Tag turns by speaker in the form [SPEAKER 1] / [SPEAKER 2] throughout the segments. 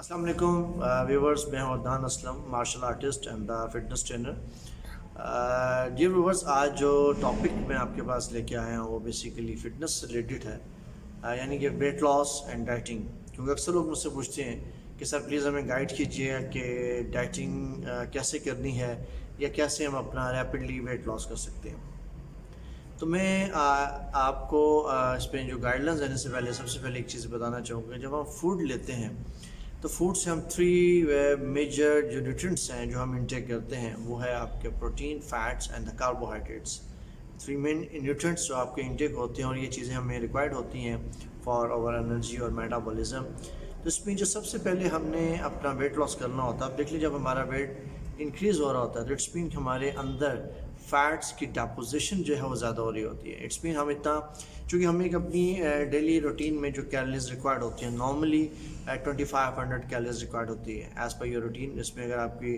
[SPEAKER 1] السلام علیکم ویورز، میں ہوں Adnan Aslam, martial artist and fitness trainer. Dear viewers, آج جو ٹاپک میں آپ کے پاس لے کے آیا ہوں وہ بیسیکلی فٹنس سے ریلیٹڈ ہے، یعنی کہ ویٹ لاس اینڈ ڈائٹنگ۔ کیونکہ اکثر لوگ مجھ سے پوچھتے ہیں کہ سر پلیز ہمیں گائیڈ کیجیے کہ ڈائٹنگ کیسے کرنی ہے یا کیسے ہم اپنا ریپڈلی ویٹ لاس کر سکتے ہیں۔ تو میں آپ کو اس پہ جو گائیڈ لائنز دینے سے پہلے سب سے پہلے ایک چیز بتانا چاہوں گا۔ جب ہم فوڈ لیتے ہیں تو فوڈ سے ہم 3 میجر جو نیوٹرینٹس ہیں جو ہم انٹیک کرتے ہیں وہ ہے آپ کے protein, fats and carbohydrates. 3 main nutrients جو آپ کے انٹیک ہوتے ہیں، اور یہ چیزیں ہمیں ریکوائرڈ ہوتی ہیں فار آور انرجی اور میٹابولزم۔ تو اس میں جو سب سے پہلے ہم نے اپنا ویٹ لاس کرنا ہوتا ہے، اب دیکھ لیجیے جب ہمارا ویٹ انکریز ہو رہا ہوتا ہے تو اٹس مین ہمارے اندر فیٹس کی ڈیپوزیشن جو ہے وہ زیادہ ہو رہی ہوتی ہے۔ اٹس مین ہم اتنا، چونکہ ہم ایک اپنی ڈیلی روٹین میں جو کیلریز ریکوائرڈ ہوتی ہیں، نارملی 2500 کیلریز ریکوائرڈ ہوتی ہے ایز پر یور روٹین۔ اس میں اگر آپ کی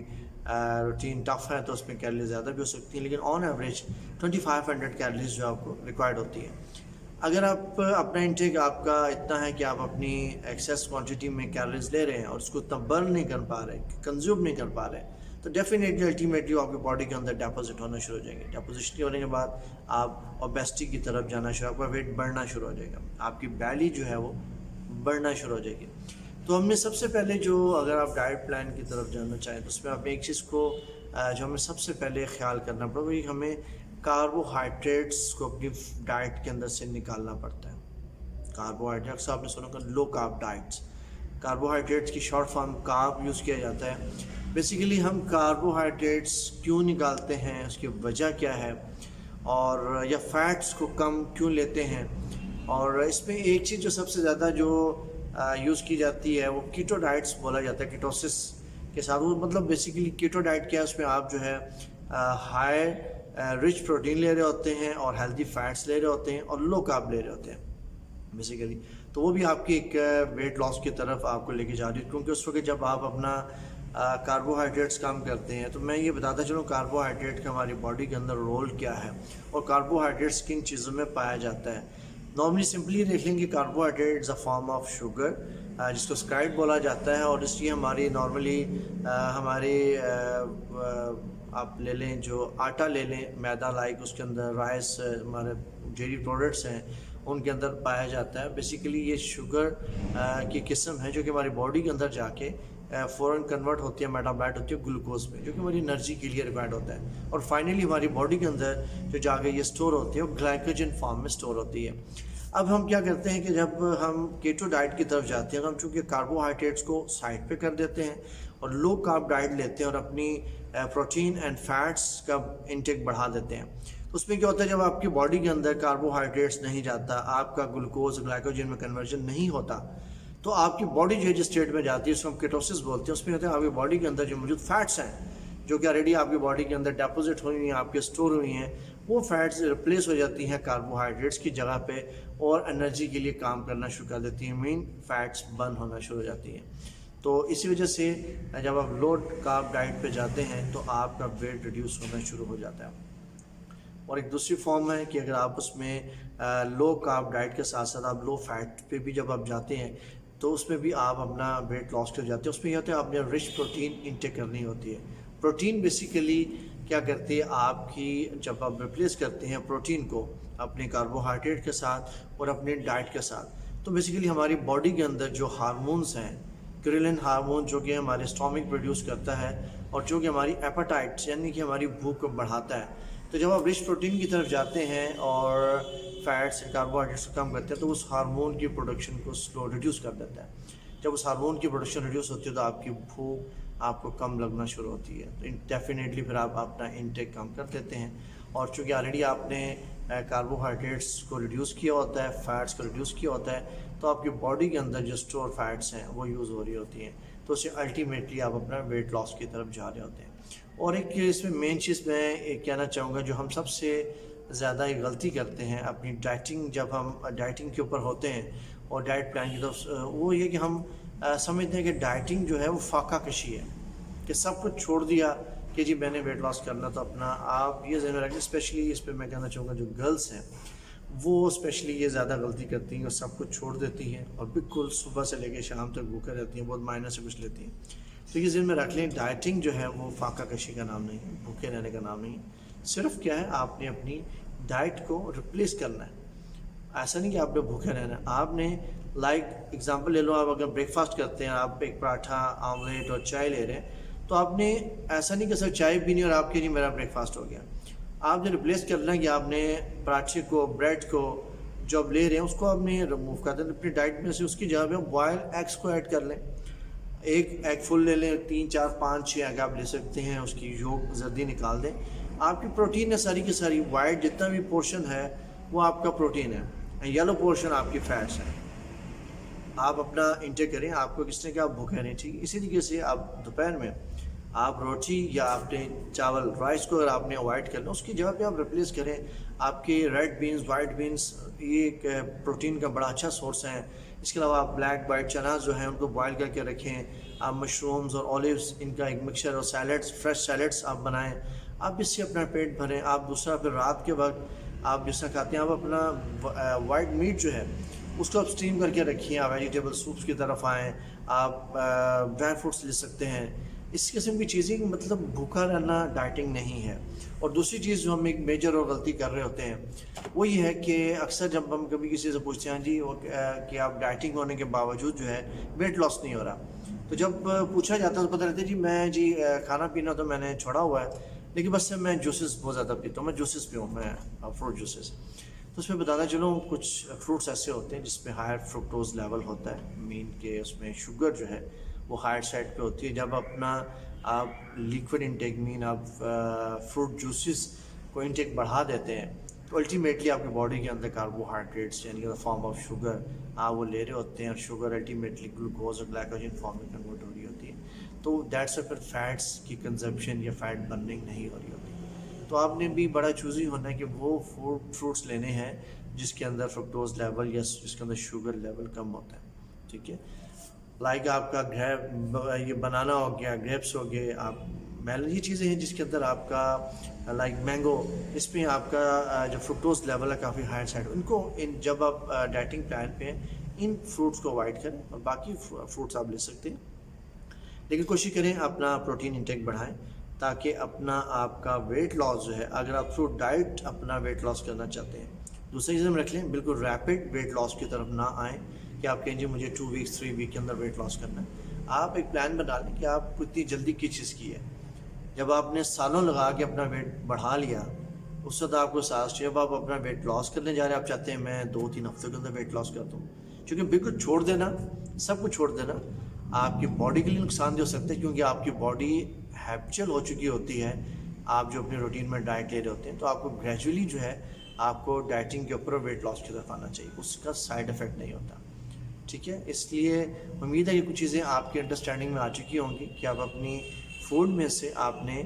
[SPEAKER 1] روٹین ٹف ہے تو اس میں کیلریز زیادہ بھی ہو سکتی ہیں، لیکن آن ایوریج 2500 کیلریز جو آپ کو ریکوائرڈ ہوتی ہے۔ اگر آپ اپنا انٹیک آپ کا اتنا ہے کہ آپ اپنی ایکسیس کوانٹٹی میں کیلریز لے رہے ہیں اور اس کو اتنا برن نہیں کر پا رہے، کنزیوم نہیں کر پا رہے، تو ڈیفینیٹلی الٹیمیٹلی آپ کی باڈی کے اندر ڈیپوزٹ ہونا شروع ہو جائیں گے۔ ڈیپوزیشن ہونے کے بعد آپ اوبیسٹی کی طرف جانا شروع، آپ کا ویٹ بڑھنا شروع ہو جائے گا، آپ کی بیلی جو ہے وہ بڑھنا شروع ہو جائے گی۔ تو ہم نے سب سے پہلے جو، اگر آپ ڈائٹ پلان کی طرف جانا چاہیں تو اس میں آپ ایک چیز کو جو ہمیں سب سے پہلے خیال کرنا پڑے وہ ہمیں کاربوہائیڈریٹس کو اپنی ڈائٹ کے اندر سے نکالنا پڑتا ہے۔ کاربوہائیڈریٹس آپ نے سنا کہ لو کارب ڈائٹس، کاربوہائیڈریٹس کی شارٹ فارم کارب یوز کیا جاتا ہے۔ بیسیکلی ہم کاربوہائیڈریٹس کیوں نکالتے ہیں، اس کی وجہ کیا ہے، اور یا فیٹس کو کم کیوں لیتے ہیں۔ اور اس میں ایک چیز جو سب سے زیادہ جو یوز کی جاتی ہے وہ کیٹو ڈائٹس بولا جاتا ہے، کیٹوسس کے ساتھ۔ وہ مطلب بیسیکلی کیٹو ڈائٹ کیا ہے، اس میں آپ جو ہے ہائی رچ پروٹین لے رہے ہوتے ہیں اور ہیلدی فیٹس لے رہے ہوتے ہیں اور لو کارب لے رہے ہوتے ہیں بیسیکلی۔ تو وہ بھی آپ کی ایک ویٹ لاس کی طرف آپ کو لے کے جا رہی ہے، کیونکہ اس وقت جب آپ اپنا کاربوہائیڈریٹس کم کرتے ہیں تو میں یہ بتاتا چلوں کاربوہائیڈریٹ کا ہماری باڈی کے اندر رول کیا ہے اور کاربوہائیڈریٹس کن چیزوں میں پایا جاتا ہے۔ نارملی سمپلی دیکھ لیں گے carbohydrate is a form of sugar, جس کو اسکرائڈ بولا جاتا ہے، اور اس لیے ہماری نارملی ہمارے آپ لے لیں جو آٹا لے لیں، میدا لائک، اس کے اندر رائس، ہمارے ڈیری پروڈکٹس ہیں ان کے اندر پایا جاتا ہے۔ بیسیکلی یہ شوگر کی قسم ہے جو کہ ہماری باڈی کے اندر جا کے فوراً کنورٹ ہوتی ہے، میٹابائٹ ہوتی ہے گلوکوز میں، جو کہ ہماری انرجی کے لیے ریکوائرڈ ہوتا ہے، اور فائنلی ہماری باڈی کے اندر جو جا کے یہ اسٹور ہوتی ہے وہ گلائکوجن فارم میں اسٹور ہوتی ہے۔ اب ہم کیا کرتے ہیں کہ جب ہم کیٹو ڈائٹ کی طرف جاتے ہیں تو ہم چونکہ کاربوہائیڈریٹس کو سائڈ پہ کر دیتے ہیں اور لو کارب ڈائٹ لیتے ہیں اور اپنی پروٹین اینڈ فیٹس کا انٹیک بڑھا دیتے ہیں۔ تو اس میں کیا ہوتا ہے، جب آپ کی باڈی کے اندر کاربوہائیڈریٹس نہیں جاتا، آپ کا گلوکوز گلائکوجن میں کنورژن نہیں ہوتا، تو آپ کی باڈی جو ہے جس اسٹیٹ میں جاتی ہے اس کو ہم کیٹوسس بولتے ہیں۔ اس میں ہوتا ہے آپ کی باڈی کے اندر جو موجود فیٹس ہیں جو کہ آلریڈی آپ کی باڈی کے اندر ڈیپوزٹ ہوئی ہوئی ہیں، آپ کے اسٹور ہوئی ہیں، وہ فیٹس ریپلیس ہو جاتی ہیں کاربوہائیڈریٹس کی جگہ پہ اور انرجی کے لیے کام کرنا شروع کر دیتی ہیں، مین فیٹس برن ہونا شروع ہو جاتی ہیں۔ تو اسی وجہ سے جب آپ لو کارب ڈائٹ پہ جاتے ہیں تو آپ کا ویٹ ریڈیوس ہونا شروع ہو جاتا ہے۔ اور ایک دوسری فارم ہے کہ اگر آپ اس میں لو کارب ڈائٹ کے ساتھ ساتھ آپ لو فیٹ پہ بھی جب آپ جاتے ہیں تو اس میں بھی آپ اپنا ویٹ لاس کر جاتے ہیں۔ اس میں یہ ہوتا ہے آپ نے رچ پروٹین انٹیک کرنی ہوتی ہے۔ پروٹین بیسیکلی کیا کرتی ہے، آپ کی جب آپ ریپلیس کرتے ہیں پروٹین کو اپنے کاربوہائیڈریٹ کے ساتھ اور اپنے ڈائٹ کے ساتھ، تو بیسیکلی ہماری باڈی کے اندر جو ہارمونز ہیں، کرلن ہارمون جو کہ ہمارے اسٹامک پروڈیوس کرتا ہے اور جو کہ ہماری ایپاٹائٹس یعنی کہ ہماری بھوک کو بڑھاتا ہے، تو جب آپ رچ پروٹین کی طرف جاتے ہیں اور فیٹس اور کاربوہائیڈریٹس کو کم کرتے ہیں تو اس ہارمون کی پروڈکشن کو سلو ریڈیوس کر دیتا ہے۔ جب اس ہارمون کی پروڈکشن ریڈیوس ہوتی ہے تو آپ کی بھوک آپ کو کم لگنا شروع ہوتی ہے، تو ڈیفینیٹلی پھر آپ اپنا انٹیک کم کر دیتے ہیں۔ اور چونکہ آلریڈی آپ نے کاربوہائیڈریٹس کو ریڈیوس کیا ہوتا ہے، فیٹس کو ریڈیوس کیا ہوتا ہے، تو آپ کی باڈی کے اندر جو اسٹور فیٹس ہیں وہ یوز ہو رہی ہوتی ہیں، تو اسے الٹیمیٹلی آپ اپنا ویٹ لاس کی طرف جا رہے ہوتے ہیں۔ اور ایک اس میں مین چیز میں ایک کہنا چاہوں گا جو ہم سب سے زیادہ ایک غلطی کرتے ہیں اپنی ڈائٹنگ، جب ہم ڈائٹنگ کے اوپر ہوتے ہیں اور ڈائٹ پلان کی طرف، وہ یہ کہ ہم سمجھتے ہیں کہ ڈائٹنگ جو ہے وہ فاقہ کشی ہے، کہ سب کچھ چھوڑ دیا کہ جی میں نے ویٹ لاس کرنا، تو اپنا آپ یہ ذہن میں رکھیں۔ اسپیشلی اس پہ میں کہنا چاہوں گا جو گرلس ہیں وہ اسپیشلی یہ زیادہ غلطی کرتی ہیں اور سب کچھ چھوڑ دیتی ہیں اور بالکل صبح سے لے کے شام تک بھوکے رہتی ہیں، بہت مائنر سے کچھ لیتی ہیں۔ تو یہ ذہن میں رکھ لیں، ڈائٹنگ جو ہے وہ فاقہ کشی کا نام نہیں ہے، بھوکے رہنے کا نام نہیں ہے۔ صرف کیا ہے، آپ نے اپنی ڈائٹ کو ریپلیس کرنا ہے۔ ایسا نہیں کہ آپ نے بھوکے رہنا ہے، آپ نے لائک ایگزامپل لے لو، آپ اگر بریک فاسٹ کرتے ہیں، آپ ایک پراٹھا، آملیٹ اور چائے لے رہے ہیں، تو آپ نے ایسا نہیں کہ سر چائے پینی اور آپ کے جی میرا بریک فاسٹ ہو گیا۔ آپ نے ریپلیس کرنا ہے کہ آپ نے پراٹھے کو، بریڈ کو جو آپ لے رہے ہیں اس کو آپ نے ریموو کر دیں اپنی ڈائٹ میں سے، اس کی جگہ پہ بوائل ایگس کو ایڈ کر لیں۔ ایک ایگ فل لے لیں، 3 4 5 6 ایگ آپ لے سکتے ہیں، اس کی یolk زردی نکال دیں۔ آپ کی پروٹین ہے ساری کی ساری، وائٹ جتنا بھی پورشن ہے وہ آپ کا پروٹین ہے، یلو پورشن آپ کی فیٹس ہے۔ آپ اپنا انٹیک کریں، آپ کو کس نے کہ آپ بھوکے نہیں، ٹھیک۔ اسی طریقے سے آپ دوپہر میں آپ روٹی یا آپ نے چاول، رائس کو اگر آپ نے اوائڈ کرنا، اس کی جگہ پہ آپ ریپلیس کریں آپ کے ریڈ بینز، وائٹ بینز، یہ ایک پروٹین کا بڑا اچھا سورس ہے۔ اس کے علاوہ آپ بلیک وائٹ چنا جو ہیں ان کو بوائل کر کے رکھیں، آپ مشرومز اور اولیوز ان کا ایک مکسچر اور سیلڈس، فریش سیلڈس آپ بنائیں، آپ اس سے اپنا پیٹ بھریں۔ آپ دوسرا پھر رات کے وقت آپ جس طرح کھاتے ہیں، آپ اپنا وائٹ میٹ جو ہے اس کو آپ اسٹیم کر کے رکھیں، آپ ویجیٹیبل سوپس کی طرف آئیں، آپ ڈرائی فروٹس لے سکتے ہیں، اس قسم کی چیزیں۔ مطلب بھوکا رہنا ڈائٹنگ نہیں ہے۔ اور دوسری چیز جو ہم ایک میجر اور غلطی کر رہے ہوتے ہیں وہ یہ ہے کہ اکثر جب ہم کبھی کسی سے پوچھتے ہیں جی کہ آپ ڈائٹنگ ہونے کے باوجود جو ہے ویٹ لاس نہیں ہو رہا، تو جب پوچھا جاتا ہے تو پتہ رہتا ہے جی میں جی کھانا پینا تو میں نے چھوڑا ہوا ہے، لیکن بس سے میں جوسز بہت زیادہ پیتا ہوں، میں جوسز پیوں، میں فروٹ جوسز۔ تو اس میں بتاتا چلوں کچھ فروٹس ایسے ہوتے ہیں جس پہ ہائر فرکٹوز لیول ہوتا ہے، مین کہ اس میں شوگر جو ہے وہ ہائر سائڈ پہ ہوتی ہے۔ جب اپنا آپ لیکوڈ انٹیک، مین آپ فروٹ جوسز کو انٹیک بڑھا دیتے ہیں، تو الٹیمیٹلی آپ کی باڈی کے اندر کاربوہائیڈریٹس یعنی کہ فارم آف شوگر آپ وہ لے رہے ہوتے ہیں، اور شوگر الٹیمیٹلی گلوکوز اور گلائکوجن فارم میں کنورٹ ہو رہی ہوتی ہے، تو دیٹس پھر فیٹس کی کنزمپشن یا فیٹ برننگ نہیں ہو رہی ہوتی۔ تو آپ نے بھی بڑا چوزی ہونا ہے کہ وہ فروٹس لینے ہیں جس کے اندر فرکٹوز لیول یا جس کے اندر شوگر لیول کم ہوتا ہے، ٹھیک ہے۔ لائک آپ کا یہ بنانا ہو گیا، گریپس ہو گئے، آپ میلن، یہ چیزیں ہیں جس کے اندر آپ کا لائک مینگو، اس میں آپ کا جو فرکٹوز لیول ہے کافی ہائر سائڈ، ان کو جب آپ ڈائٹنگ پلان پہ ہیں ان فروٹس کو اوائڈ کریں، اور باقی فروٹس آپ لے سکتے ہیں، لیکن کوشش کریں اپنا پروٹین انٹیک بڑھائیں تاکہ اپنا آپ کا ویٹ لاس جو ہے، اگر آپ تھرو ڈائٹ اپنا ویٹ لاس کرنا چاہتے ہیں، دوسری چیزیں رکھ لیں، بالکل ریپڈ ویٹ لاس کی طرف نہ آئیں کہ آپ کہیں جی مجھے 2 ویکس 3 ویک کے اندر ویٹ لاس کرنا ہے۔ آپ ایک پلان بنا لیں کہ آپ کو اتنی جلدی کس چیز کی ہے۔ جب آپ نے سالوں لگا کے اپنا ویٹ بڑھا لیا، اس وقت آپ کو سانس چاہیے، اب آپ اپنا ویٹ لاس کرنے جا رہے ہیں، آپ چاہتے ہیں میں 2 3 ہفتے کے اندر ویٹ لاس کر دوں، کیونکہ بالکل چھوڑ دینا، سب کچھ چھوڑ دینا آپ کی باڈی کے لیے نقصان دہ ہو سکتا ہے، کیونکہ آپ کی باڈی ہیبچل ہو چکی ہوتی ہے، آپ جو اپنی روٹین میں ڈائٹ لے رہے ہوتے ہیں، تو آپ کو گریجولی جو ہے آپ کو ڈائٹنگ کے اوپر ویٹ لاس کی طرف آنا چاہیے، اس کا سائڈ افیکٹ نہیں ہوتا، ٹھیک ہے۔ اس لیے امید ہے کہ کچھ چیزیں آپ کی انڈرسٹینڈنگ میں آ چکی ہوں گی کہ آپ اپنی فوڈ میں سے آپ نے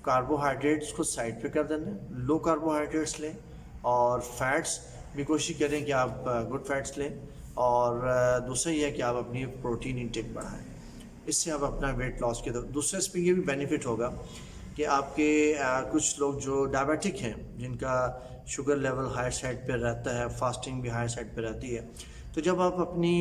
[SPEAKER 1] کاربوہائیڈریٹس کو سائڈ پہ کر دینا، لو کاربوہائیڈریٹس لیں، اور فیٹس بھی کوشش کریں کہ آپ گڈ فیٹس لیں، اور دوسرا یہ ہے کہ آپ اپنی پروٹین انٹیک بڑھائیں، اس سے آپ اپنا ویٹ لاس کی طرف۔ دوسرے اس پہ یہ بھی بینیفٹ ہوگا کہ آپ کے کچھ لوگ جو ڈائبیٹک ہیں، جن کا شوگر لیول ہائر سائڈ پہ رہتا ہے، فاسٹنگ بھی ہائر سائڈ پہ رہتی ہے، تو جب آپ اپنی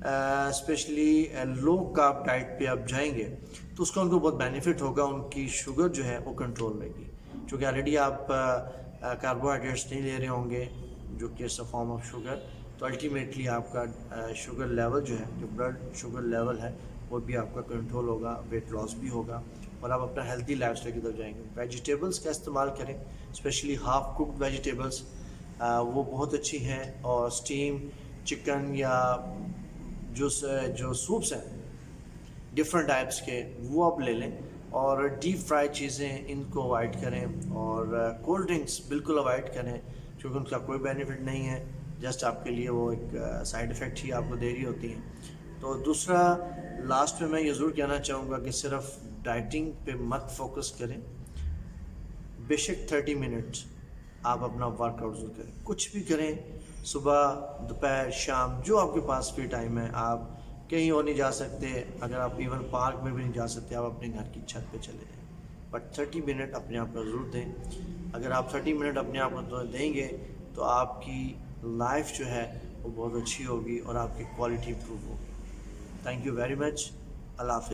[SPEAKER 1] اسپیشلی لو کارب ڈائٹ پہ آپ جائیں گے تو اس کا ان کو بہت بینیفٹ ہوگا، ان کی شوگر جو ہے وہ کنٹرول رہے گی، چونکہ آلریڈی آپ کاربوہائیڈریٹس نہیں لے رہے ہوں گے جو کہ اس فارم آف شوگر، تو الٹیمیٹلی آپ کا شوگر لیول جو ہے، جو بلڈ شوگر لیول ہے، وہ بھی آپ کا کنٹرول ہوگا، ویٹ لاس بھی ہوگا، اور آپ اپنا ہیلتھی لائف اسٹائل کی طرف جائیں گے۔ ویجیٹیبلس کا استعمال کریں، اسپیشلی ہاف کوکڈ ویجیٹیبلس، وہ بہت اچھی ہیں، اور اسٹیم چکن یا جو سوپس ہیں ڈفرینٹ ٹائپس کے، وہ آپ لے لیں، اور ڈیپ فرائی چیزیں ان کو اوائڈ کریں، اور کولڈ ڈرنکس بالکل اوائڈ کریں، کیونکہ ان کا کوئی بینیفٹ نہیں ہے، جسٹ آپ کے لیے وہ ایک سائڈ افیکٹ ہی آپ کو دے رہی ہوتی ہیں۔ تو دوسرا لاسٹ میں یہ ضرور کہنا چاہوں گا کہ صرف ڈائٹنگ پہ مت فوکس کریں، بے شک 30 منٹ آپ اپنا ورک آؤٹ ضرور کریں، کچھ بھی کریں، صبح دوپہر شام جو آپ کے پاس فری ٹائم ہے، آپ کہیں اور نہیں جا سکتے، اگر آپ ایون پارک میں بھی نہیں جا سکتے، آپ اپنے گھر کی چھت پہ چلے جائیں، بٹ 30 منٹ اپنے آپ کو ضرور دیں۔ اگر آپ 30 منٹ اپنے آپ کو دیں گے تو آپ کی لائف جو ہے وہ بہت اچھی ہوگی اور آپ کی کوالٹی امپروو ہوگی. Thank you very much. اللہ حافظ.